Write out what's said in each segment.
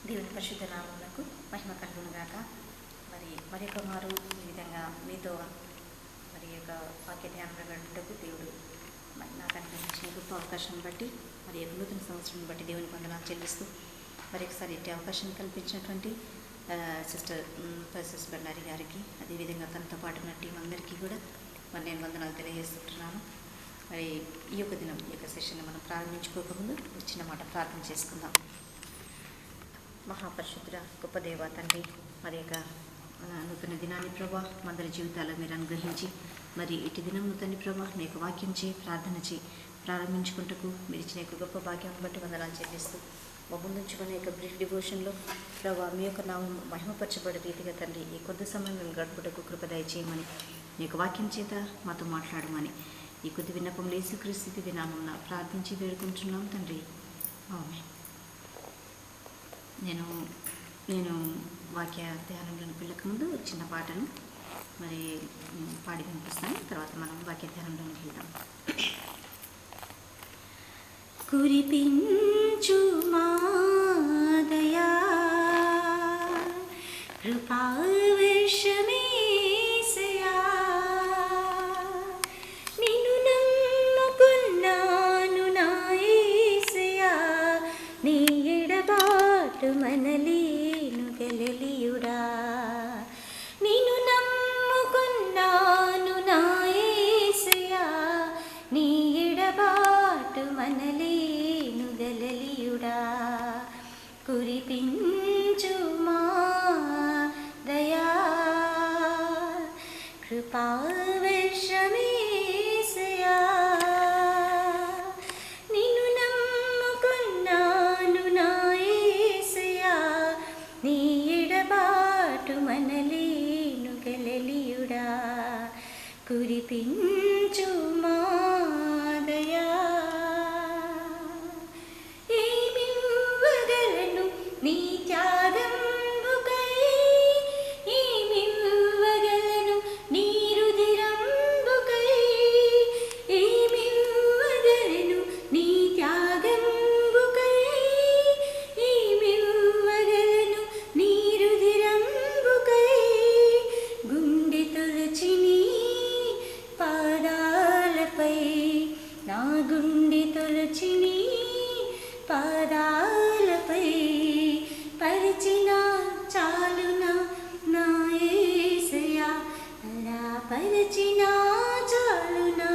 దేవుని పరిశుద్ధ నామమునకు మహిమ కలుగునుగాక. మరి యొక్క మారు ఈ విధంగా మీతో మరి యొక్క వాక్య ధ్యానంలో గడుపుటకు దేవుడు నాకు అనుగ్రహించిన గొప్ప అవకాశాన్ని బట్టి మరి యొక్క నూతన సంవత్సరం బట్టి దేవుని వందనాలు చెల్లిస్తూ మరి ఒకసారి ఇట్టి అవకాశం కల్పించినటువంటి సిస్టర్ బండారి గారికి, అదేవిధంగా తనతో పాటు ఉన్న టీం అందరికీ కూడా మరి నేను వందనాలు తెలియజేస్తుంటున్నాను. మరి ఈ యొక్క దినం ఈ యొక్క సెషన్ మనం ప్రారంభించుకోకముందు చిన్న మాట ప్రార్థన చేసుకుందాం. మహాపరిశుద్ధుడ గొప్ప దేవ తండ్రి, మరి యొక్క నూతన దినాన్ని ప్రభా మందరి జీవితాల్లో మీరు అనుగ్రహించి మరి ఇటు దినం తండ్రి ప్రభా మీ యొక్క వాక్యం చేయి ప్రార్థన చేయి ప్రారంభించుకుంటూ మీరు ఇచ్చిన యొక్క గొప్ప భాగ్యం బట్టి వందనాలు చెల్లిస్తూ మా ముందుంచుకునే యొక్క బ్రీఫ్ డివోషన్లో ప్రభా మీ యొక్క నామం మహిమపరచబడే రీతిగా తండ్రి ఈ కొద్ది సమయం మేము గడుపుటకు కృప దయచేయమని మీ యొక్క వాక్యం చేత మాతో మాట్లాడమని ఈ కొద్ది విన్నపంలో యేసుక్రీస్తు వినామమున ప్రార్థించి వేడుకుంటున్నాం తండ్రి, ఆమేన్. నేను వాక్య ధ్యానంలోని పిల్లక ముందు చిన్న పాటను మరి పాడి వినిపిస్తాను. తర్వాత మనం వాక్య ధ్యానంలోకి వెళ్దాం. కురిపించు మా దయా కృపావర్షమేసయా, నిన్ను నమ్ముకున్నాను నా యేసయ్యా, నీ ఎడబాటు మనలేను గలలియుడా. నిన్ను నమ్ముకున్నాను నా యేసయ్యా, నీ ఎడబాటు మనలేను గలలియుడా. కురిపించు మా దయా కృపావర్షమేసయా, నిన్ను నమ్ముకున్నాను నా యేసయ్యా, నీ ఎడబాటు మనలేను గలలియుడా. కురిపించు మా దయా. ఏమివ్వగలను నీ త్యాగంబుకై, ఏమివ్వగలను నీ రుధిరంబుకై, ఏమివ్వగలను నీ త్యాగంబుకై, ఏమివ్వగలను నీ రుధిరంబుకై. గుండె తొలచి నీ పాదాలపై, నా గుండె తొలచి నీ పాదాలపై పరిచిన చాలునా నా యేసయ్యా, అలా పరిచిన చాలునా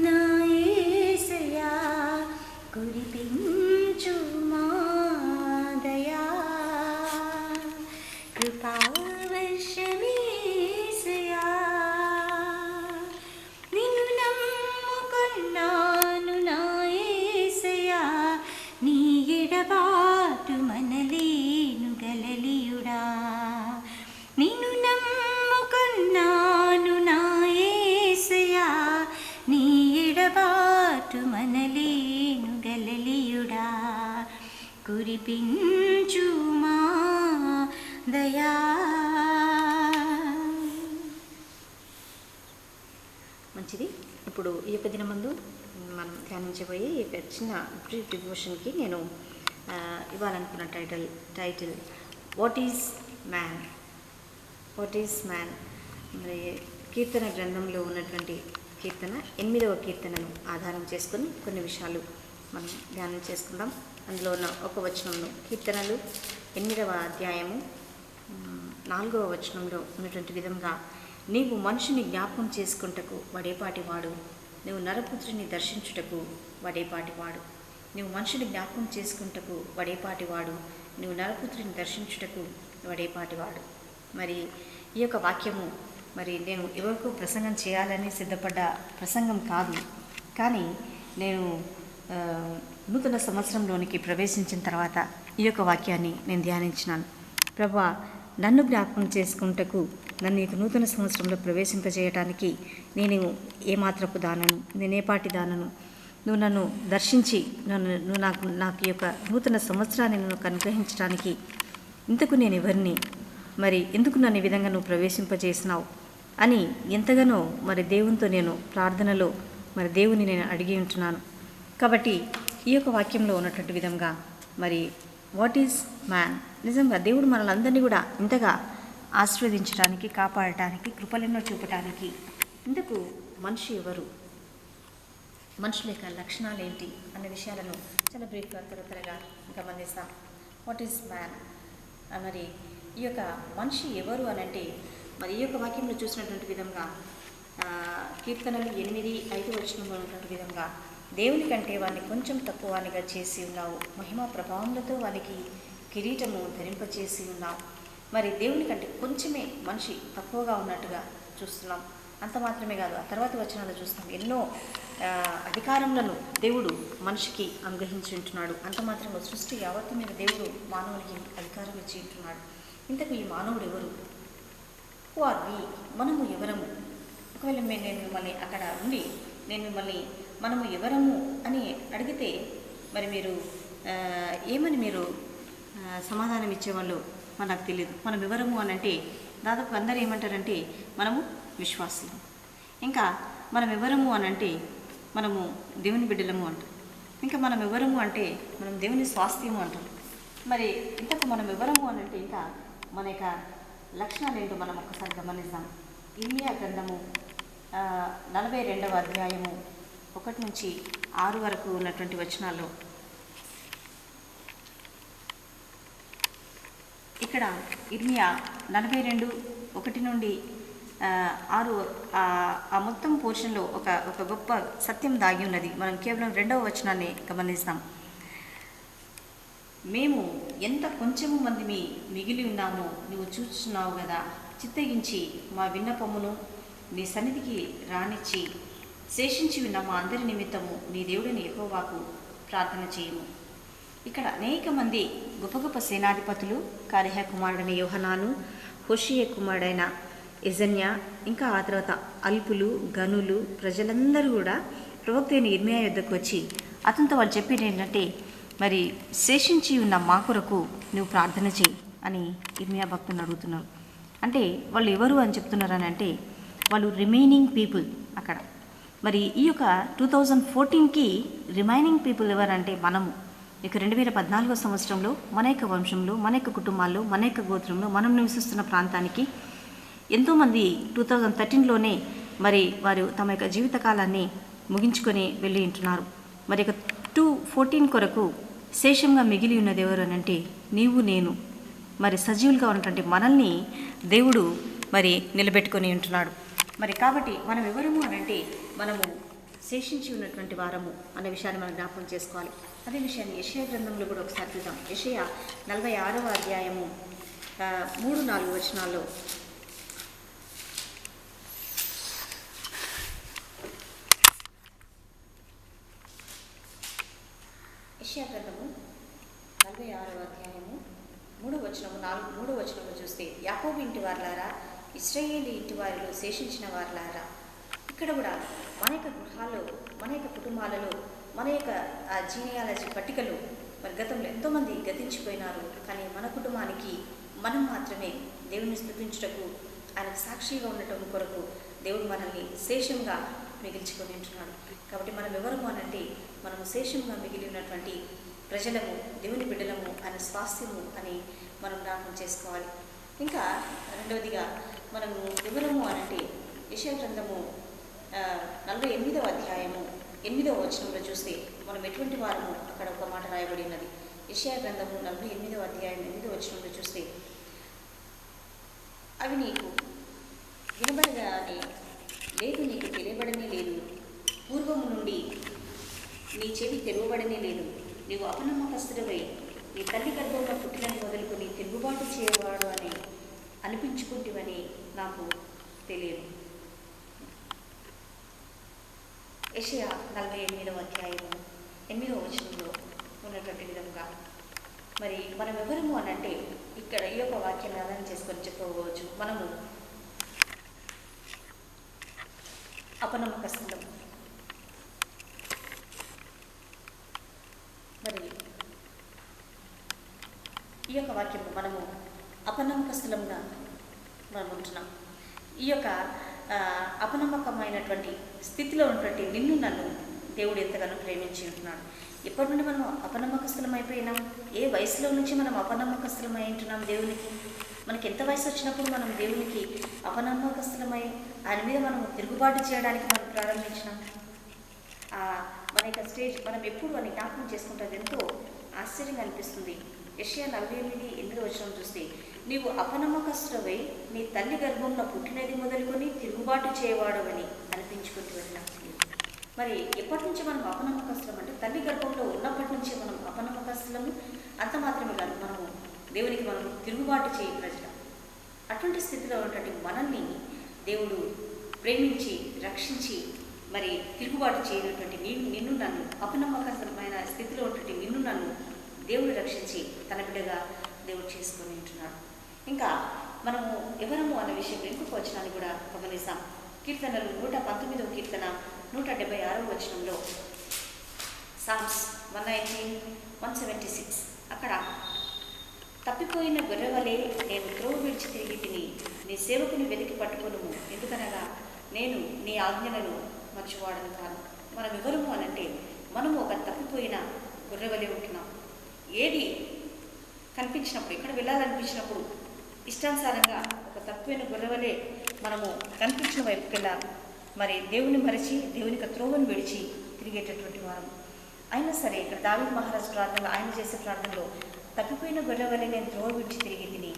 నా యేసయ్యా. కురిపించు మా దయా కృపావర్షమేసయా, నిన్ను నమ్ముకున్నాను నా యేసయ్యా, నీ ఎడబాటు మనలేను గలలియుడా. నిన్ను నమ్ముకున్నాను నా యేసయ్యా, నీ ఎడబాటు మనలేను గలలియుడా. కురిపించు మా దయా. మంచిది. ఇప్పుడు ఈ యొక్క దినమందు మనం ధ్యానించబోయే ఈ చిన్న బ్రీఫ్ డివోషన్కి నేను ఇవ్వాలనుకున్న టైటిల్ వాట్ ఈజ్ మ్యాన్. మరి కీర్తన గ్రంథంలో ఉన్నటువంటి కీర్తన 8వ కీర్తనను ఆధారం చేసుకొని కొన్ని విషయాలు మనం ధ్యానం చేసుకుందాం. అందులో ఉన్న ఒక వచనంలో, కీర్తనలు 8వ అధ్యాయము 4వ వచనంలో ఉన్నటువంటి విధంగా, నీవు మనుషుని జ్ఞాపకం చేసుకుంటకు వాడేపాటివాడు, నువ్వు నరపుత్రుని దర్శించుటకు వాడేపాటివాడు. నువ్వు మనుషుని జ్ఞాపకం చేసుకుంటకు వాడేపాటివాడు, నువ్వు నరపుత్రుని దర్శించుటకు వాడేపాటివాడు. మరి ఈ యొక్క వాక్యము మరి నేను ఎవరికో ప్రసంగం చేయాలని సిద్ధపడ్డ ప్రసంగం కాదు, కానీ నేను నూతన సంవత్సరంలోనికి ప్రవేశించిన తర్వాత ఈ యొక్క వాక్యాన్ని నేను ధ్యానించినాను. ప్రభా, నన్ను జ్ఞాపకం చేసుకుంటకు, నన్ను ఈ నూతన సంవత్సరంలో ప్రవేశింపజేయటానికి నేను ఏమాత్రపు దానను, నేనేపాటి దానను, నువ్వు నన్ను దర్శించి నువ్వు నాకు ఈ యొక్క నూతన సంవత్సరాన్ని నువ్వు అనుగ్రహించడానికి ఇంతకు నేను ఎవరిని, మరి ఎందుకు నన్ను ఈ విధంగా నువ్వు ప్రవేశింపజేసినావు అని ఎంతగానో మరి దేవునితో నేను ప్రార్థనలో మరి దేవుని నేను అడిగి ఉంటున్నాను. కాబట్టి ఈ యొక్క వాక్యంలో ఉన్నటువంటి విధంగా మరి వాట్ ఈజ్ మ్యాన్? నిజంగా దేవుడు మనల్ని అందరినీ కూడా ఇంతగా ఆశీర్వదించడానికి, కాపాడటానికి, కృపలెన్నో చూపటానికి ఇందుకు మనిషి ఎవరు, మనుషుల యొక్క లక్షణాలు ఏంటి అన్న విషయాలను చాలా బ్రీఫ్గా త్వరగా గమనిస్తాం. What is man? మరి ఈ యొక్క మనిషి ఎవరు అని అంటే, మరి ఈ యొక్క వాక్యంలో చూసినటువంటి విధంగా కీర్తనలు 8:5 వచనంలో ఉన్నటువంటి విధంగా, దేవుని కంటే వాడిని కొంచెం తక్కువ వానిగా చేసి ఉన్నావు, మహిమ ప్రభావములతో వానికి కిరీటము ధరింపచేసి ఉన్నావు. మరి దేవుని కంటే కొంచెమే మనిషి తక్కువగా ఉన్నట్టుగా చూస్తున్నాం. అంత మాత్రమే కాదు, ఆ తర్వాత వచనాలు చూస్తాం ఎన్నో అధికారములను దేవుడు మనిషికి అనుగ్రహించి ఉంటున్నాడు. అంత మాత్రమే సృష్టి యావత్తు మీద దేవుడు మానవునికి అధికారం ఇచ్చి ఉంటున్నాడు. ఇంతకు ఈ మానవుడు ఎవరు? Who are we? మనము ఎవరము? ఒకవేళ నేను మిమ్మల్ని అక్కడ ఉండి నేను మిమ్మల్ని మనము ఎవరము అని అడిగితే మరి మీరు ఏమని మీరు సమాధానం ఇచ్చేవాళ్ళు మనకు తెలియదు. మనం ఎవరము అని అంటే దాదాపు అందరూ ఏమంటారంటే మనము విశ్వాసులు. ఇంకా మనం ఎవరము అని అంటే మనము దేవుని బిడ్డలము అంటాం. ఇంకా మనం ఎవరము అంటే మనం దేవుని స్వాస్థ్యము అంటాం. మరి ఇంతకు మనం ఎవరము అని అంటే ఇంకా మన యొక్క లక్షణాలు ఏంటో మనం ఒకసారి గమనిద్దాం. ఇర్మియా గ్రంథము 42వ అధ్యాయము 1 నుంచి 6 వరకు ఉన్నటువంటి వచనాల్లో ఇక్కడ ఇర్మియా 42:1 నుండి 6 ఆ మొత్తం పోర్షన్లో ఒక గొప్ప సత్యం దాగి ఉన్నది. మనం కేవలం 2వ వచనాన్ని గమనిస్తాం. మేము ఎంత కొంచెము మందిమి మిగిలి ఉన్నామో నువ్వు చూస్తున్నావు కదా, చిత్తగించి మా విన్నపమును నీ సన్నిధికి రానిచ్చి శేషించి ఉన్న మా అందరి నిమిత్తము నీ దేవుడిని యెహోవాకు ప్రార్థన చేయము. ఇక్కడ అనేక మంది గొప్ప గొప్ప సేనాధిపతులు, కారేహ కుమారుడైన యోహనాను, హోషేయ కుమారుడైన యెజన్య, ఇంకా ఆ తర్వాత అల్పులు, గనులు, ప్రజలందరూ కూడా ప్రవక్త అయిన ఇర్మియా యొద్దకు వచ్చి అతనితో వాళ్ళు చెప్పేది ఏంటంటే, మరి శేషించి ఉన్న మా కొరకు నువ్వు ప్రార్థన చేయి అని ఇర్మియా భక్తులను అడుగుతున్నారు. అంటే వాళ్ళు ఎవరు అని చెప్తున్నారని అంటే వాళ్ళు రిమైనింగ్ పీపుల్ అక్కడ. మరి ఈ యొక్క 2014కి రిమైనింగ్ పీపుల్ ఎవరంటే మనము. ఇక 2014 సంవత్సరంలో మన యొక్క వంశంలో, మన యొక్క కుటుంబాల్లో, మన యొక్క గోత్రంలో మనం నివసిస్తున్న ప్రాంతానికి ఎంతోమంది 2013లోనే మరి వారు తమ యొక్క జీవితకాలాన్ని ముగించుకొని వెళ్ళి ఉంటున్నారు. మరి ఇక 2014 కొరకు శేషంగా మిగిలి ఉన్నది ఎవరు అని అంటే నీవు నేను, మరి సజీవులుగా ఉన్నటువంటి మనల్ని దేవుడు మరి నిలబెట్టుకొని ఉంటున్నాడు. మరి కాబట్టి మనం ఎవరము అని అంటే మనము శేషించి ఉన్నటువంటి వారము అనే విషయాన్ని మనం జ్ఞాపకం చేసుకోవాలి. అదే విషయాన్ని యెషయా గ్రంథంలో కూడా ఒకసారి చూద్దాం. యెషయా 46వ అధ్యాయము 3-4 వచనాల్లో యెషయా గ్రంథము 46వ అధ్యాయము 3వ వచనము చూస్తే, యాకోబు ఇంటి వారులారా, ఇశ్రాయేలు ఇంటి వారిలో శేషించిన వారులారా. ఇక్కడ కూడా మన యొక్క గృహాల్లో, మన యొక్క కుటుంబాలలో, మన యొక్క జీనియాలజీ పట్టికలో మరి గతంలో ఎంతోమంది గతించిపోయినారు. కానీ మన కుటుంబానికి మనం మాత్రమే దేవుని స్తుతించుటకు, ఆయనకు సాక్షిగా ఉండటం కొరకు దేవుడు మనల్ని శేషంగా మిగిల్చుకొని ఉంటున్నాడు. కాబట్టి మనం ఎవరము అనంటే మనము శేషంగా మిగిలి ఉన్నటువంటి ప్రజలము, దేవుని బిడ్డలము, ఆయన స్వాస్థ్యము అని మనం జ్ఞాపకం చేసుకోవాలి. ఇంకా రెండవదిగా మనము ఎవరము అనంటే యెషయా గ్రంథము 48వ అధ్యాయము 8వ వచనంలో చూస్తే మనం ఎటువంటి వారము అక్కడ ఒక మాట రాయబడి ఉన్నది. యెషయా గ్రంథము 48వ అధ్యాయం 8వ వచనంలో చూస్తే, అవి నీకు వినబడగానే లేదు, నీకు తెలియబడనే లేదు, పూర్వము నుండి నీ చెవి తెరవబడనే లేదు, నీవు అపనమ్మకస్తుడవై నీ తల్లి గర్భంలో పుట్టినని మొదలుకొని తిరుగుబాటు చేయవాడు అని అనిపించుకుంటువని నాకు తెలియదు. యెషయా 48వ అధ్యాయము 8వ వచనంలో ఉన్నటువంటి విధంగా మరి మనం ఎవరము అని అంటే ఇక్కడ ఈ యొక్క వాక్యాన్ని ఆధారం చేసుకొని చెప్పుకోవచ్చు. మనము అపనమ్మకస్తులం. మరి ఈ యొక్క వాక్యము మనము అపనమ్మకస్తులంగా మనం ఉంటున్నాం. ఈ యొక్క అపనమ్మకమైనటువంటి స్థితిలో ఉన్నటువంటి నిన్ను నన్ను దేవుడు ఎంతగానో ప్రేమించి ఉంటున్నాడు. ఎప్పటి నుండి మనం అపనమ్మకస్తులం అయిపోయినాం? ఏ వయసులో నుంచి మనం అపనమ్మకస్తులం అయి ఉంటున్నాం దేవునికి? మనకి ఎంత వయసు వచ్చినప్పుడు మనం దేవునికి అపనమ్మకస్తులమై ఆయన మీద మనం తిరుగుబాటు చేయడానికి మనం ప్రారంభించినాం? మన యొక్క స్టేజ్ మనం ఎప్పుడు అని జ్ఞాపకం చేసుకుంటే ఎంతో ఆశ్చర్యంగా అనిపిస్తుంది. యెషయా 48:8 చూస్తే, నీవు అపనమ్మకస్తుడవై నీ తల్లి గర్భంలో పుట్టినది మొదలుకొని తిరుగుబాటు చేయవాడవని అనిపించుకుంటూ వెళ్ళినాం. మరి ఎప్పటి నుంచి మనం అపనమ్మకస్తులం అంటే తల్లి గర్భంలో ఉన్నప్పటి నుంచి మనం అపనమ్మకస్తులము. అంత మాత్రమే కాదు, మనము దేవునికి మనం తిరుగుబాటు చేయ ప్రజలు. అటువంటి స్థితిలో ఉన్నటువంటి మనల్ని దేవుడు ప్రేమించి రక్షించి మరి తిరుగుబాటు చేయనటువంటి నిన్ను నన్ను, అపనమ్మకమైన స్థితిలో ఉన్నటువంటి నిన్ను నన్ను దేవుడు రక్షించి తన బిడ్డగా దేవుడు చేసుకొని ఉంటున్నాడు. ఇంకా మనము ఎవరము అనే విషయం ఇంకొక వచనాన్ని కూడా గమనిస్తాం. కీర్తనలు 119వ కీర్తన 176వ వచనంలో, సామ్స్ 119:176 అక్కడ, తప్పిపోయిన గొర్రెవలే నేను త్రోవ విడిచి తిరిగి తిని నీ సేవకుని వెతికి పట్టుకొనుము, ఎందుకనగా నేను నీ ఆజ్ఞలను మర్చివాడను కాను. మనం ఎవరము అనంటే మనము ఒక తప్పిపోయిన గొర్రెవలే ఉంటున్నాం. ఏది కనిపించినప్పుడు, ఎక్కడ వెళ్ళాలనిపించినప్పుడు ఇష్టానుసారంగా ఒక తప్పిపోయిన గొర్రెవలే మనము కనిపించిన వైపుకెళ్ళా మరి దేవుని మరిచి దేవునికి త్రోవను విడిచి తిరిగేటటువంటి వారం. అయినా సరే ఇక్కడ దావీదు మహారాజు ప్రార్థనలో ఆయన చేసే ప్రార్థనలో, తప్పిపోయిన గొర్రెవలే నేను త్రోవ విడిచి తిరిగి తిని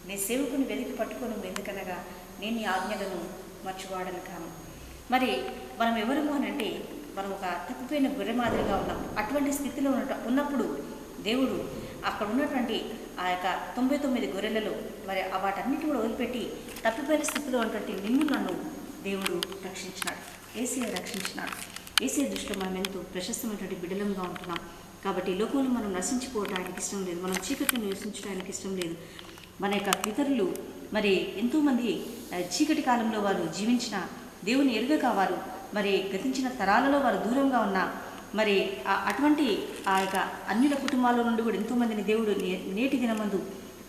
నీ సేవకుని వెతికి పట్టుకొను, ఎందుకనగా నేను నీ ఆజ్ఞలను మర్చివాడను కాను. మరి మనం ఎవరము అనంటే మనం ఒక తప్పిపోయిన గొర్రె మాదిరిగా ఉన్నాం. అటువంటి స్థితిలో ఉన్నప్పుడు దేవుడు అక్కడ ఉన్నటువంటి ఆ యొక్క 99 గొర్రెలలో మరి వాటన్నిటి కూడా వదిలిపెట్టి తప్పిపోయిన స్థితిలో ఉన్నటువంటి నిన్ను నన్ను దేవుడు రక్షించినాడు. యేసయ్య రక్షించినాడు. యేసయ్య దృష్టిలో మనం ఎంతో ప్రశస్తమైనటువంటి బిడ్డలంగా ఉంటున్నాం. కాబట్టి లోకంలో మనం నశించిపోవడానికి ఇష్టం లేదు, మనం చీకటిని నివసించడానికి ఇష్టం లేదు. మన యొక్క పితరులు మరి ఎంతోమంది చీకటి కాలంలో వారు జీవించిన దేవుని ఎరుగక వారు మరి గతించిన తరాలలో వారు దూరంగా ఉన్న మరి అటువంటి ఆ యొక్క అన్యుల కుటుంబాల నుండి కూడా ఎంతోమందిని దేవుడు నేటి దినమందు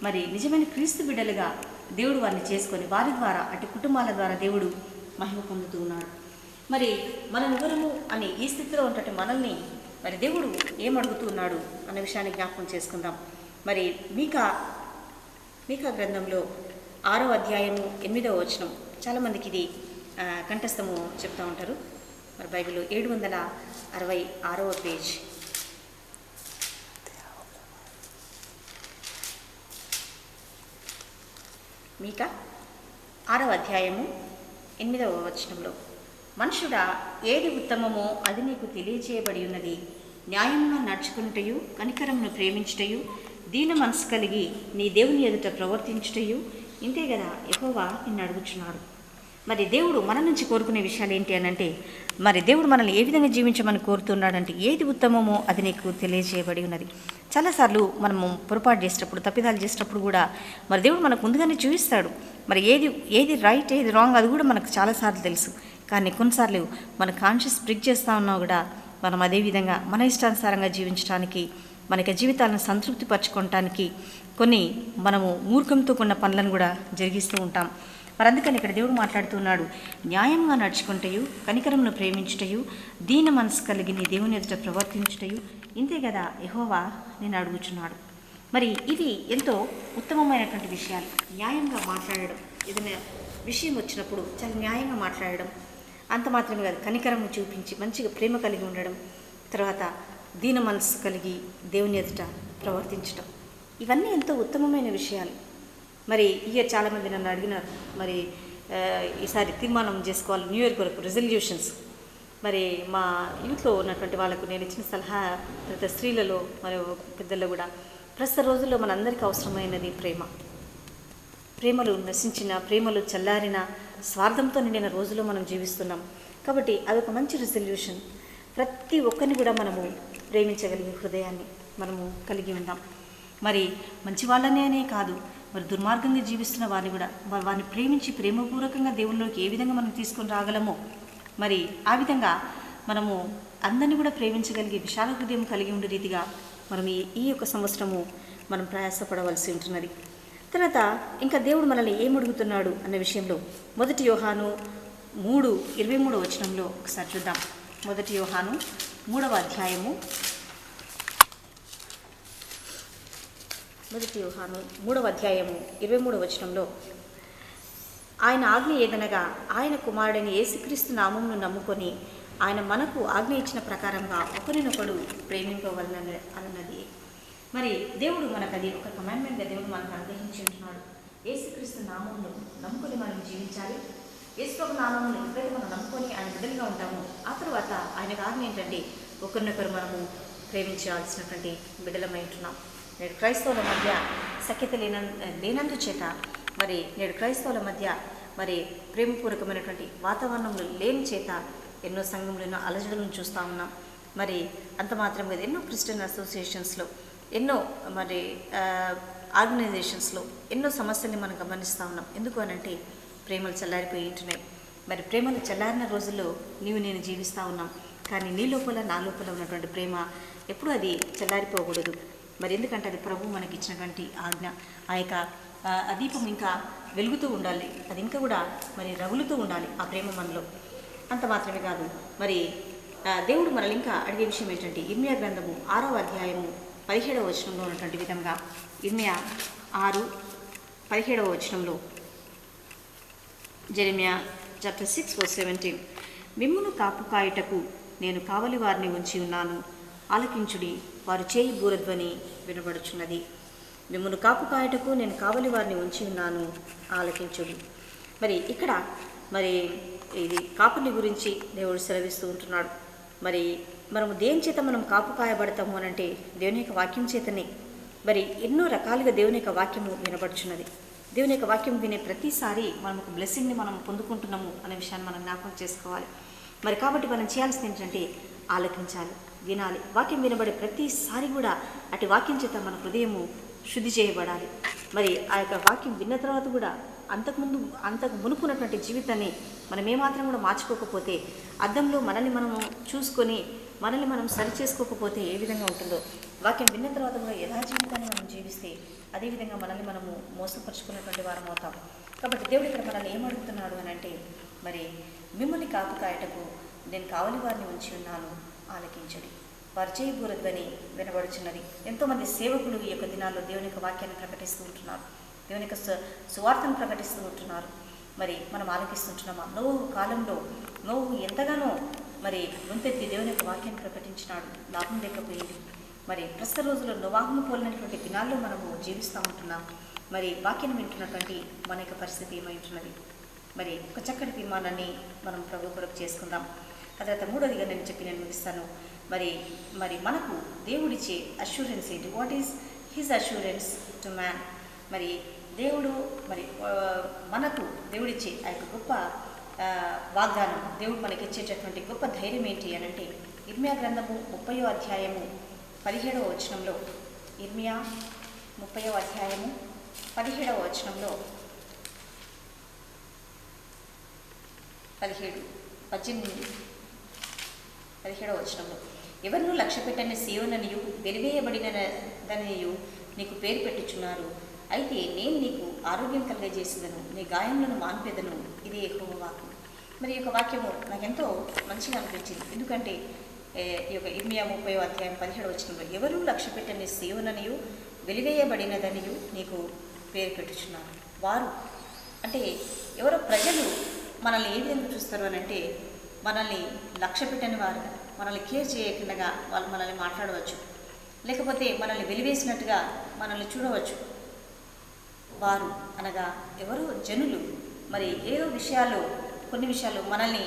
మరి నిజమైన క్రీస్తు బిడ్డలుగా దేవుడు వారిని చేసుకొని వారి ద్వారా అటు కుటుంబాల ద్వారా దేవుడు మహిమ పొందుతూ ఉన్నాడు. మరి మనం ఎవరము అని ఈ స్థితిలో ఉన్నటువంటి మనల్ని మరి దేవుడు ఏమడుగుతూ ఉన్నాడు అన్న విషయాన్ని జ్ఞాపకం చేసుకుందాం. మరి మీకా గ్రంథంలో 6వ అధ్యాయము 8వ వచనం చాలామందికి ఇది కంఠస్థము చెప్తూ ఉంటారు. మరి బైబిల్ 766వ పేజ్. మీకా 6వ అధ్యాయము 8వ వచనంలో, మనుషుడా ఏది ఉత్తమమో అది నీకు తెలియచేయబడి ఉన్నది, న్యాయంగా నడుచుకున్నటయు కనికరమును ప్రేమించుటయు దీన మనసు కలిగి నీ దేవుని ఎదుట ప్రవర్తించుటయు ఇంతే కదా యెహోవా నిన్ను అడుగుచున్నాడు. మరి దేవుడు మన నుంచి కోరుకునే విషయాలు ఏంటి అనంటే, మరి దేవుడు మనల్ని ఏ విధంగా జీవించమని కోరుతున్నాడంటే ఏది ఉత్తమమో అది నీకు తెలియజేయబడి ఉన్నది. చాలాసార్లు మనము పొరపాటు చేసేటప్పుడు తప్పిదాలు చేసేటప్పుడు కూడా మరి దేవుడు మనకు ముందుగానే చూపిస్తాడు. మరి ఏది రైట్ ఏది రాంగ్ అది కూడా మనకు చాలాసార్లు తెలుసు. కానీ కొన్నిసార్లు మన కాన్షియస్ బ్రేక్ చేస్తూ ఉన్నా కూడా మనం అదేవిధంగా మన ఇష్టానుసారంగా జీవించడానికి మనకి జీవితాలను సంతృప్తి పరచుకోవటానికి కొన్ని మనము మూర్ఖంతో కూడిన పనులను కూడా జరిగిస్తూ ఉంటాం. మరి అందుకని ఇక్కడ దేవుడు మాట్లాడుతున్నాడు, న్యాయంగా నడుచుకుంటయు కనికరమును ప్రేమించుటయు దీన మనసు కలిగి నీ దేవుని ఎదుట ప్రవర్తించుటయు ఇంతే కదా యెహోవా నేను అడుగుచున్నాడు. మరి ఇవి ఎంతో ఉత్తమమైనటువంటి విషయాలు. న్యాయంగా మాట్లాడడం, ఏదైనా విషయం వచ్చినప్పుడు చాలా న్యాయంగా మాట్లాడడం, అంత మాత్రమే కాదు కనికరము చూపించి మంచిగా ప్రేమ కలిగి ఉండడం, తర్వాత దీన మనసు కలిగి దేవుని ఎదుట ప్రవర్తించడం, ఇవన్నీ ఎంతో ఉత్తమమైన విషయాలు. మరి చాలామంది నన్ను అడిగినారు, మరి ఈసారి తీర్మానం చేసుకోవాలి న్యూ ఇయర్ కొరకు రెజల్యూషన్స్. మరి మా యూత్లో ఉన్నటువంటి వాళ్ళకు నేను ఇచ్చిన సలహా, తర్వాత స్త్రీలలో మరి పెద్దల్లో కూడా ప్రస్తుత రోజుల్లో మనందరికీ అవసరమైనది ప్రేమలు నశించిన, ప్రేమలు చల్లారిన, స్వార్థంతో నిండిన రోజుల్లో మనం జీవిస్తున్నాం. కాబట్టి అదొక మంచి రెజల్యూషన్. ప్రతి ఒక్కరిని కూడా మనము ప్రేమించగలిగే హృదయాన్ని మనము కలిగి ఉందాం. మరి మంచి వాళ్ళనే కాదు, మరి దుర్మార్గంగా జీవిస్తున్న వారిని కూడా వారిని ప్రేమించి ప్రేమపూర్వకంగా దేవుళ్ళలోకి ఏ విధంగా మనం తీసుకొని రాగలమో మరి ఆ విధంగా మనము అందరినీ కూడా ప్రేమించగలిగే విశాల హృదయం కలిగి ఉండే రీతిగా మనం ఈ యొక్క సంవత్సరము మనం ప్రయాసపడవలసి ఉంటున్నది. తర్వాత ఇంకా దేవుడు మనల్ని ఏమడుగుతున్నాడు అన్న విషయంలో 1 యోహాను 3:23 వచనంలో ఒకసారి చూద్దాం. 1 యోహాను 3వ అధ్యాయము మొదటి యోహాను 3వ అధ్యాయము 23వ వచనంలో ఆయన ఆజ్ఞ ఏదనగా ఆయన కుమారుడైన యేసుక్రీస్తు నామమును నమ్ముకొని ఆయన మనకు ఆజ్ఞ ఇచ్చిన ప్రకారంగా ఒకరినొకడు ప్రేమింపవలన అన్నది. మరి దేవుడు మనకు అది ఒక కమాండ్మెంట్గా దేవుడు మనకు అనుగ్రహించి ఉంటున్నాడు. యేసుక్రీస్తు నామమును నమ్ముకొని మనం జీవించాలి. యేసు నామమును ఎప్పుడైతే మనం నమ్ముకొని ఆయన బిడ్డలుగా ఉంటామో ఆ తర్వాత ఆయనకు ఆజ్ఞ ఏంటంటే ఒకరినొకరు మనము ప్రేమించాల్సినటువంటి బిడ్డలమై ఉంటున్నాం. నేడు క్రైస్తవుల మధ్య సఖ్యత లేనందుచేత మరి నేడు క్రైస్తవుల మధ్య మరి ప్రేమపూర్వకమైనటువంటి వాతావరణంలో లేని చేత ఎన్నో సంఘంలో ఎన్నో అలజడులను చూస్తూ ఉన్నాం. మరి అంత మాత్రం కాదు, ఎన్నో క్రిస్టియన్ అసోసియేషన్స్లో ఎన్నో మరి ఆర్గనైజేషన్స్లో ఎన్నో సమస్యల్ని మనం గమనిస్తూ ఉన్నాం. ఎందుకు అనంటే ప్రేమలు చల్లారిపోయి ఉంటున్నాయి. మరి ప్రేమలు చల్లారిన రోజుల్లో నీవు నేను జీవిస్తూ ఉన్నాం. కానీ నీ లోపల నా లోపల ఉన్నటువంటి ప్రేమ ఎప్పుడూ అది చల్లారిపోకూడదు. మరి ఎందుకంటే అది ప్రభు మనకి ఇచ్చినటువంటి ఆజ్ఞ. ఆ యొక్క ఆ దీపం ఇంకా వెలుగుతూ ఉండాలి, అది ఇంకా కూడా మరి రగులుతూ ఉండాలి ఆ ప్రేమ మనలో. అంత మాత్రమే కాదు, మరి దేవుడు మనల్ని ఇంకా అడిగే విషయం ఏంటంటే ఇర్మియా గ్రంథము 6వ అధ్యాయము 17వ వచనంలో ఉన్నటువంటి విధంగా ఇర్మియా 6:17వ వచనంలో జెరెమియా చాప్టర్ 6:17 మిమ్మును కాపు కాయుటకు నేను కావలి వారిని ఉంచి ఉన్నాను, ఆలకించుడి, వారు చేయి బూరధ్వని వినబడుచున్నది. మిమ్మును కాపు కాయుటకు నేను కావలి వారిని ఉంచి ఉన్నాను, ఆలకించుడి. మరి ఇక్కడ మరి ఇది కాపుని గురించి దేవుడు సెలవిస్తూ ఉంటున్నాడు. మరి మనము దేని చేత మనం కాపు కాయబడతాము అనంటే దేవుని యొక్క వాక్యం చేతనే. మరి ఎన్నో రకాలుగా దేవుని యొక్క వాక్యము వినబడుచున్నది. దేవుని యొక్క వాక్యం వినే ప్రతిసారి మనం ఒక బ్లెస్సింగ్ని మనం పొందుకుంటున్నాము అనే విషయాన్ని మనం జ్ఞాపకం చేసుకోవాలి. మరి కాబట్టి మనం చేయాల్సింది ఏంటంటే ఆలకించాలి, వినాలి. వాక్యం వినబడే ప్రతిసారి కూడా అటు వాక్యం చేత మన హృదయము శుద్ధి చేయబడాలి. మరి ఆ యొక్క వాక్యం విన్న తర్వాత కూడా అంతకు మునుకున్నటువంటి జీవితాన్ని మనం ఏమాత్రం కూడా మార్చుకోకపోతే, అద్దంలో మనల్ని మనము చూసుకొని మనల్ని మనం సరి చేసుకోకపోతే ఏ విధంగా ఉంటుందో, వాక్యం విన్న తర్వాత కూడా యథా జీవితాన్ని మనం జీవిస్తే అదేవిధంగా మనల్ని మనము మోసపరుచుకున్నటువంటి వారం అవుతాం. కాబట్టి దేవుడు ఇక్కడ మనల్ని ఏమడుగుతున్నాడు అని అంటే, మరి మిమ్మల్ని కాపు కాయటకు నేను కావలి వారిని ఉంచి ఉన్నాను, ఆలకించుడి, వారు చేయి బూరధ్వని వినబడుచున్నది. ఎంతోమంది సేవకులు ఈ యొక్క దినాల్లో దేవుని యొక్క వాక్యాన్ని ప్రకటిస్తూ ఉంటున్నారు, దేవుని యొక్క సువార్తను ప్రకటిస్తూ ఉంటున్నారు. మరి మనం ఆలకిస్తుంటున్నామా? నోహు కాలంలో నోహు ఎంతగానో మరి గొంతెత్తి దేవుని యొక్క వాక్యాన్ని ప్రకటించినాడు, లాభం లేకపోయింది. మరి ప్రస్తుత రోజుల్లో నోవాహును పోలినటువంటి దినాల్లో మనము జీవిస్తూ ఉంటున్నాం. మరి వాక్యాన్ని వింటున్నటువంటి మన యొక్క పరిస్థితి ఏమైంటున్నది? మరి ఒక చక్కటి తీర్మానాన్ని మనం ప్రభు కొరకు చేసుకుందాం. ఆ తర్వాత మూడోదిగా నేను ముగిస్తాను. మరి మనకు దేవుడిచ్చే అష్యూరెన్స్ ఏంటి? What is his assurance to man? మరి దేవుడు మరి మనకు దేవుడిచ్చే ఆ యొక్క గొప్ప వాగ్దానం, దేవుడు మనకి ఇచ్చేటటువంటి గొప్ప ధైర్యం ఏంటి అని అంటే ఇర్మియా గ్రంథము 30వ అధ్యాయము 17వ వచనంలో, ఇర్మియా 30వ అధ్యాయము 17వ వచనంలో 17వ వచనంలో ఎవరినూ లక్ష్యపెట్టని సీయోననియు వెలివేయబడినదనియు నీకు పేరు పెట్టుచున్నారు, అయితే నేను నీకు ఆరోగ్యం కలిగజేసేదను, నీ గాయములను మాన్పేదను, ఇదే యెహోవా వాక్కు. మరి ఈ యొక్క వాక్యము నాకు ఎంతో మంచిగా అనిపించింది. ఎందుకంటే ఈ యొక్క ఇర్మియా 30వ అధ్యాయం 17వ వచనంలో ఎవరు లక్ష్యపెట్టని సీయోననియు వెలివేయబడినదనియు నీకు పేరు పెట్టుచున్నారు. వారు అంటే ఎవరో ప్రజలు మనల్ని ఏ విధంగా చూస్తారు అని అంటే, మనల్ని లక్ష్య పెట్టని వారుగా, మనల్ని కేర్ చేయకుండా వాళ్ళు మనల్ని మాట్లాడవచ్చు, లేకపోతే మనల్ని వెలివేసినట్టుగా మనల్ని చూడవచ్చు. వారు అనగా ఎవరో జనులు మరి ఏదో కొన్ని విషయాలు మనల్ని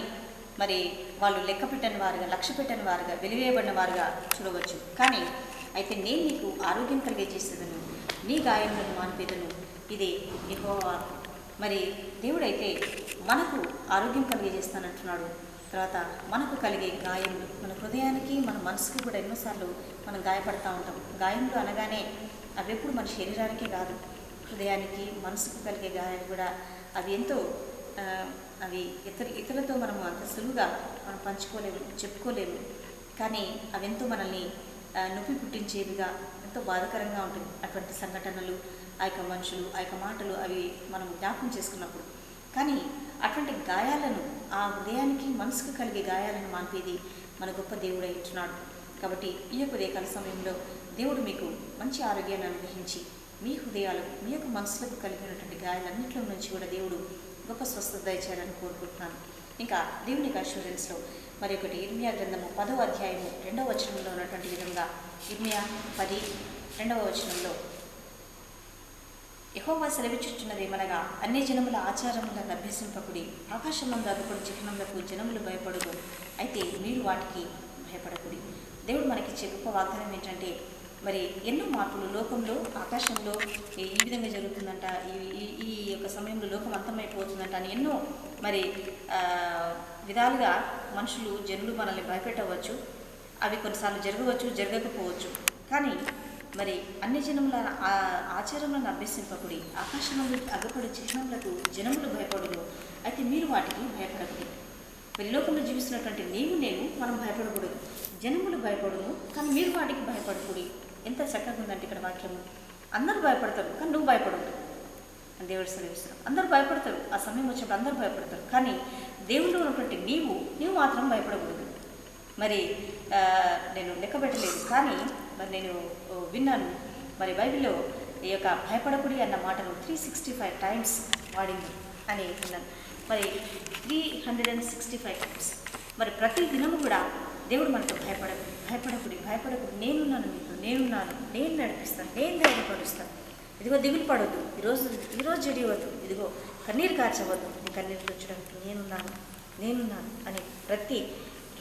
మరి వాళ్ళు లెక్క పెట్టని వారుగా, లక్ష్య పెట్టని వారుగా, వెలివేయబడిన వారుగా చూడవచ్చు. కానీ అయితే నేను నీకు ఆరోగ్యం కలిగజేసేదను, నీ గాయములను మాన్పేదను, ఇదే యెహోవా. మరి దేవుడైతే మనకు ఆరోగ్యం కలిగజేస్తానంటున్నాడు. తర్వాత మనకు కలిగే గాయములు, మన హృదయానికి మన మనసుకి కూడా ఎన్నోసార్లు మనం గాయపడతా ఉంటాం. గాయములు అనగానే అవి ఎప్పుడు మన శరీరానికే కాదు, హృదయానికి మనసుకు కలిగే గాయాలు కూడా అవి ఎంతో అవి ఇతరులతో మనం అంత సులువుగా మనం పంచుకోలేము, చెప్పుకోలేము. కానీ అవి ఎంతో మనల్ని నొప్పి పుట్టించేవిగా, ఎంతో బాధాకరంగా ఉంటుంది అటువంటి సంఘటనలు, ఆ యొక్క మనుషులు, ఆ యొక్క మాటలు అవి మనం జ్ఞాపకం చేసుకున్నప్పుడు. కానీ అటువంటి గాయాలను, ఆ హృదయానికి మనసుకు కలిగే గాయాలను మాన్పేది మన గొప్ప దేవుడు ఇచ్చున్నాడు. కాబట్టి ఈ యొక్క ఉదయకాల సమయంలో దేవుడు మీకు మంచి ఆరోగ్యాన్ని అనుగ్రహించి మీ హృదయాలు మీ యొక్క మనసులకు కలిగినటువంటి గాయాలన్నింటిలో నుంచి కూడా దేవుడు గొప్ప స్వస్థత దయచేయాలని కోరుకుంటున్నాను. ఇంకా దేవుని యొక్క అష్యూరెన్స్లో మరి ఒకటి ఇర్మియా గ్రంథము 10వ అధ్యాయము 2వ వచనంలో ఉన్నటువంటి విధంగా ఇర్మియా 10:2వ వచనంలో యెహోవా సెలవిచ్చుచున్నదేమనగా అన్ని జనముల ఆచారములను అభ్యసింపకుడి, ఆకాశమందు అగుపడు చిహ్నములకు జనములు భయపడుదు, అయితే మీరు వాటికి భయపడకుడి. దేవుడు మనకిచ్చే గొప్ప వాగ్దానం ఏంటంటే మరి ఎన్నో మార్పులు లోకంలో ఆకాశంలో ఈ విధంగా జరుగుతుందంట, ఈ యొక్క సమయంలో లోకం అంతమైపోతుందంట అని ఎన్నో మరి విధాలుగా జనులు మనల్ని భయపెట్టవచ్చు. అవి కొన్నిసార్లు జరగవచ్చు, జరగకపోవచ్చు. కానీ మరి అన్ని జనముల ఆచారములను అభ్యసింపకుడి, ఆకాశంలో అగపడి చిహ్నములకు జనములు భయపడును, అయితే మీరు వాటికి భయపడకుడి. మరి లోకంలో జీవిస్తున్నటువంటి నేను మనం భయపడకూడదు. జనములు భయపడును కానీ మీరు వాటికి భయపడకూడి. ఎంత చక్కగా ఉందంటే ఇక్కడ వాక్యము. అందరూ భయపడతారు కానీ నువ్వు భయపడదు అని దేవుడు సెలవిస్తున్నాడు. అందరూ భయపడతారు, ఆ సమయం వచ్చినప్పుడు అందరూ భయపడతారు, కానీ దేవుళ్ళు ఉన్నటువంటి నీవు మాత్రం భయపడకూడదు. మరి నేను లెక్క పెట్టలేదు, కానీ మరి నేను విన్నాను మరి బైబిల్లో ఈ యొక్క భయపడకుడి అన్న మాటను 365 టైమ్స్ వాడింది అని విన్నాను. మరి 365 టైమ్స్ మరి ప్రతి దినము కూడా దేవుడు మనకు భయపడకుడి, నేనున్నాను, మీకు నేనున్నాను, నేను నడిపిస్తాను, నేను ధైర్యపరుస్తాను. ఇదిగో దిగులు పడవద్దు, ఈరోజు జడివద్దు, ఇదిగో కన్నీరు కార్చవద్దు, నీ కన్నీరు తుడచడానికి నేనున్నాను అని ప్రతి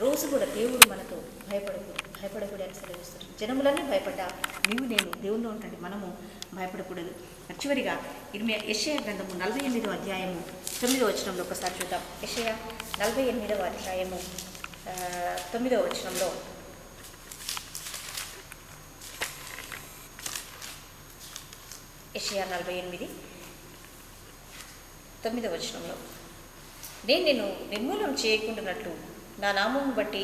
రోజు కూడా దేవుడు మనతో భయపడకూడదు అని సెలవిస్తారు. జనములన్నీ భయపడ్డా నేను దేవుళ్ళు ఉంటుంది, మనము భయపడకూడదు. చివరిగా యెషయా గ్రంథము 48వ అధ్యాయము 9వ వచనంలో ఒకసారి చూద్దాం. యెషయా 48వ అధ్యాయము 9వ వచనంలో యెషయా 48:9వ వచనంలో నేను నిర్మూలన చేయకుండానట్లు నా నామమును బట్టి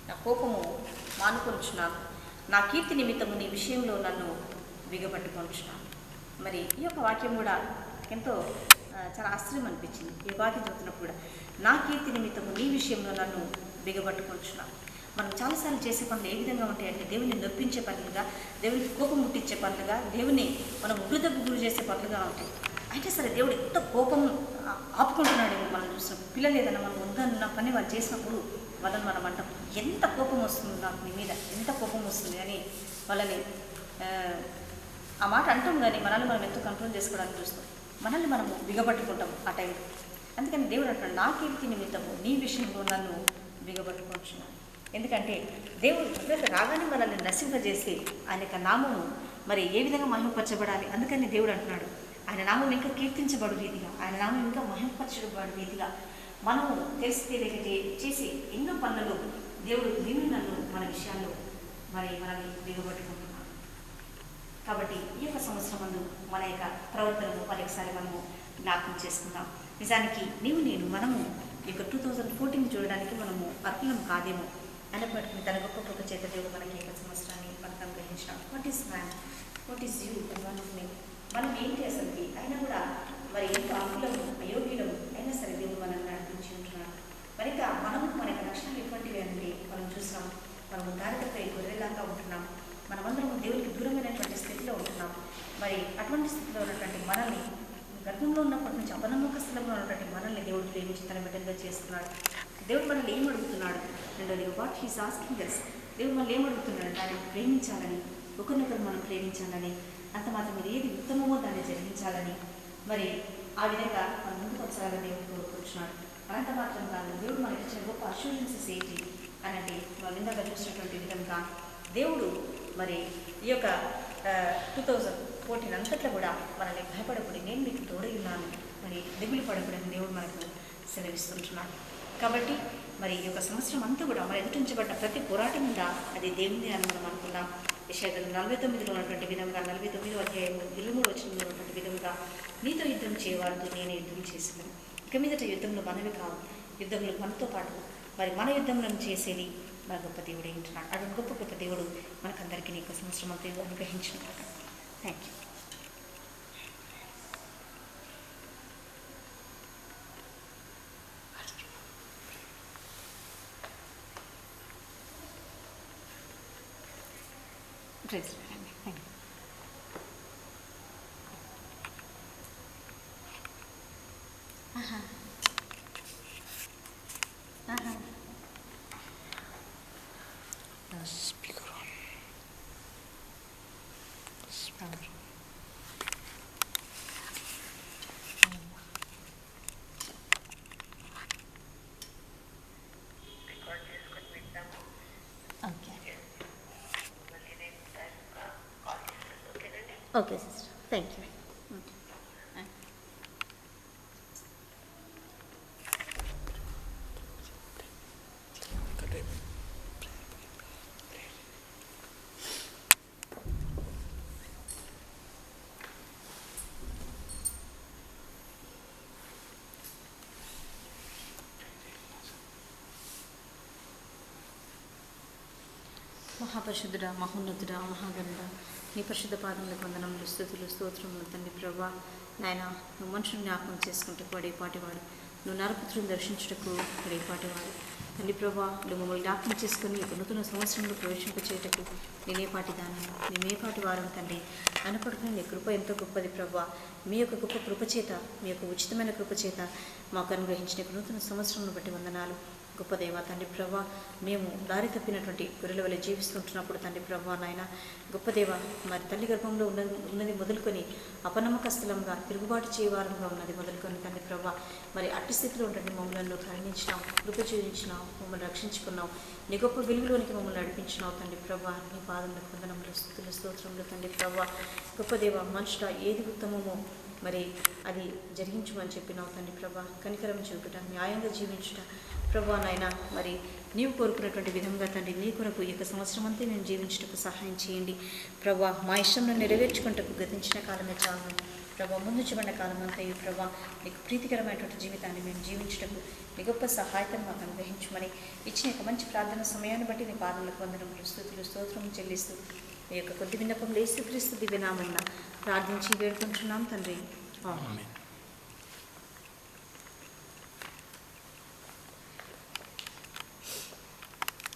నా కోపము మానుకొనుచున్నాను, నా కీర్తి నిమిత్తము నీ విషయంలో నన్ను బిగపట్టుకొనుచున్నాను. మరి ఈ యొక్క వాక్యం కూడా ఎంతో చాలా ఆశ్చర్యం అనిపించింది. ఈ వాక్యం చదువుతున్నప్పుడు కూడా నా కీర్తి నిమిత్తము నీ విషయంలో నన్ను బిగపట్టుకొనుచున్నాను. మనం చాలాసార్లు చేసే పనులు ఏ విధంగా ఉంటాయంటే దేవుని నొప్పించే పనులుగా, దేవునికి కోపం ముట్టించే పనులుగా, దేవుని మనం ఉగ్రతకు గురి చేసే పనులుగా ఉంటాయి. అయితే సరే దేవుడు ఎంత కోపం ఆపుకుంటున్నాడేమో మనం చూసినప్పుడు. పిల్లలు ఏదైనా మనం వద్దన్న పని వాళ్ళు చేసినప్పుడు వాళ్ళని మనం అంటాం, ఎంత కోపం వస్తుంది నాకు నీ మీద, ఎంత కోపం వస్తుంది అని వాళ్ళని ఆ మాట అంటాం. కానీ మనల్ని మనం ఎంతో కంట్రోల్ చేసుకోవడానికి చూస్తాం, మనల్ని మనము బిగపట్టుకుంటాం ఆ టైంలో. అందుకని దేవుడు అంటాడు, నా కీర్తి నిమిత్తము నీ విషయంలో నన్ను బిగపట్టుకుంటున్నాను. ఎందుకంటే దేవుడు రాగానే మనల్ని నశింపజేసి ఆయన యొక్క నామము మరి ఏ విధంగా మహిమపరచబడాలి. అందుకని దేవుడు అంటున్నాడు, ఆయన నామం ఇంకా కీర్తించబడు రీతిగా, ఆయన నామం ఇంకా మహిమపరచబడు రీతిగా మనము తెలిసి తెలియక చేసి ఎన్నో పనులలో దేవుడు నన్ను మన విషయాల్లో మరి మనల్ని బిగపట్టుకుంటున్నాడు. కాబట్టి ఈ యొక్క సంవత్సరం మన యొక్క ప్రవర్తనను మరొకసారి మనము జ్ఞాపకం చేసుకుందాం. నిజానికి మనము ఈ యొక్క 2014 చూడడానికి మనము అర్హులం కాదేమో అయినప్పటికీ తన గొప్ప కృప చేత దేవుడు మనకి ఈ సంవత్సరాన్ని మనకు అనుగ్రహించడం. What is man, what is you and one of me, మనం ఏంటి అసలుకి అయినా కూడా మరి ఎంత అర్హులము అయోగ్యులము అయినా సరే దేవుడు మనల్ని నడిపించి ఉంటున్నాడు. మరి ఇంకా మనము మన యొక్క లక్షణాలు ఎటువంటివి అంటే మనం చూసాం, మనము దారితపై గొర్రెలాగా ఉంటున్నాం, మనమందరం దేవుడికి దూరమైనటువంటి స్థితిలో ఉంటున్నాం. మరి అటువంటి స్థితిలో ఉన్నటువంటి మనల్ని గర్భంలో ఉన్నప్పటి నుంచి అపనమ్మక స్థలంలో ఉన్నటువంటి మనల్ని దేవుడు ప్రేమించి తన బిడ్డలుగా చేస్తున్నాడు. దేవుడు మనల్ని ఏం అడుగుతున్నాడు? రెండోది వాట్ హీస్ ఆస్కింగ్ us. దేవుడు మనల్ని ఏం అడుగుతున్నాడు? దాన్ని ప్రేమించాలని, ఒకరినొకరు మనం ప్రేమించాలని, అంత మాత్రం మీరు ఏది ఉత్తమమో దాన్ని జరిగించాలని, మరి ఆ విధంగా మనం ముందుకు వచ్చాలని దేవుడు కోరుకుంటున్నాడు. అంత మాత్రం కాదు, దేవుడు మనకి ఇచ్చిన గొప్ప అష్యూరెన్సెస్ ఏంటి అని అంటే వాళ్ళు ఇందాక చూసినటువంటి విధంగా దేవుడు మరి ఈ యొక్క 2014 అంతట్లో కూడా మనల్ని భయపడకూడదు, నేను మీకు తోడై ఉన్నాను, మరి దిగులు పడకూడదని దేవుడు మనకు సెలవిస్తుంటున్నాడు. కాబట్టి మరి ఈ యొక్క సంవత్సరం అంతా కూడా మన ఎదుటించబడ్డ ప్రతి పోరాటం ఉందా అది దేవుని అని మనం అనుకున్నాం. యెషయా 49లో ఉన్నటువంటి విధంగా 49వ అధ్యాయము 23వ వచనంలో ఉన్నటువంటి విధంగా నీతో యుద్ధం చేయవారితో నేను యుద్ధం చేసినాను. ఇక మీదట యుద్ధంలో మనవి కావు, యుద్ధంలో మనతో పాటు మరి మన యుద్ధంలను చేసేది మన గొప్ప దేవుడు ఏంటున్నాడు. అటువంటి గొప్ప దేవుడు మనకందరికీ ఈ యొక్క సంవత్సరం అంతా అనుగ్రహించినట్టు. Thank you. Praise the Lord. Thank you. ఆహా. ఆహా. Speaker on. Speaker. Okay okay sister, thank you. మహాపరిశుద్ధుడా, మహోన్నతుడా, మహాగణుడా, నీ పరిశుద్ధ పాదములకు వందనములు, స్తుతులు, స్తోత్రములు తండ్రి ప్రభా. నాయన, నువ్వు మనుషులు జ్ఞాపకం చేసుకుంటూ పడేపాటివాడు, నువ్వు నరపుత్రులను దర్శించుటకు పడేపాటివాడు తండ్రి ప్రభా. నువ్వు మమ్మల్ని జ్ఞాపకం చేసుకుని నూతన సంవత్సరంలో ప్రవేశింపచేయటకు నేనేపాటి దాన్ని, మేమేపాటి వారం తండ్రి. అనపడుకుని నీ కృప ఎంతో గొప్పది ప్రభా. మీ యొక్క గొప్ప కృపచేత, మీ యొక్క ఉచితమైన కృపచేత మాకు అనుగ్రహించిన నూతన సంవత్సరంను బట్టి వందనాలు. గొప్ప దేవ తండ్రి ప్రభా. మేము దారి తప్పినటువంటి గొర్రెల వల్ల జీవిస్తుంటున్నప్పుడు తండ్రి ప్రభా నాయన గొప్ప దేవ, మరి తల్లి గర్భంలో ఉన్నది మొదలుకొని అపనమ్మకస్థలంగా తిరుగుబాటు చేయవారంగా ఉన్నది మొదలుకొని తండ్రి ప్రభా, మరి అట్టి స్థితిలో ఉండండి మమ్మల్ని కరుణించినావు, కృప చూపించినావు, మమ్మల్ని రక్షించుకున్నావు, నీ గొప్ప వెలుగులోనికి మమ్మల్ని నడిపించినావు తండ్రి ప్రభా. నీ పాదములకు వందనములు, స్తుతులు, స్తోత్రములు తండ్రి ప్రభా. గొప్ప దేవ, మనుషుల ఏది ఉత్తమమో మరి అది జరిగించమని చెప్పినావు తండ్రి ప్రభా. కనికరం చూపుట, న్యాయంగా జీవించుట ప్రభా నాయన, మరి నీవు కోరుకున్నటువంటి విధంగా తండ్రి నీ కొరకు ఈ యొక్క సంవత్సరం అంతా నేను జీవించటకు సహాయం చేయండి ప్రభా. మా ఇష్టంలో నెరవేర్చుకుంటకు గతించిన కాలమే చాలు ప్రభా. ముందు చూపడిన కాలం అంతా ఈ ప్రభా నీకు ప్రీతికరమైనటువంటి జీవితాన్ని మేము జీవించటకు నీ గొప్ప సహాయతను మాకు అనుగ్రహించమని ఇచ్చిన యొక్క మంచి ప్రార్థన సమయాన్ని బట్టి నీ పాదములకు వందనములు, స్తుతులు, స్తోత్రం చెల్లిస్తూ ఈ యొక్క కొద్ది విన్నపంలో యేసుక్రీస్తు దివ్యనామమున ప్రార్థించి వేడుకుంటున్నాం తండ్రి. ఆమేన్.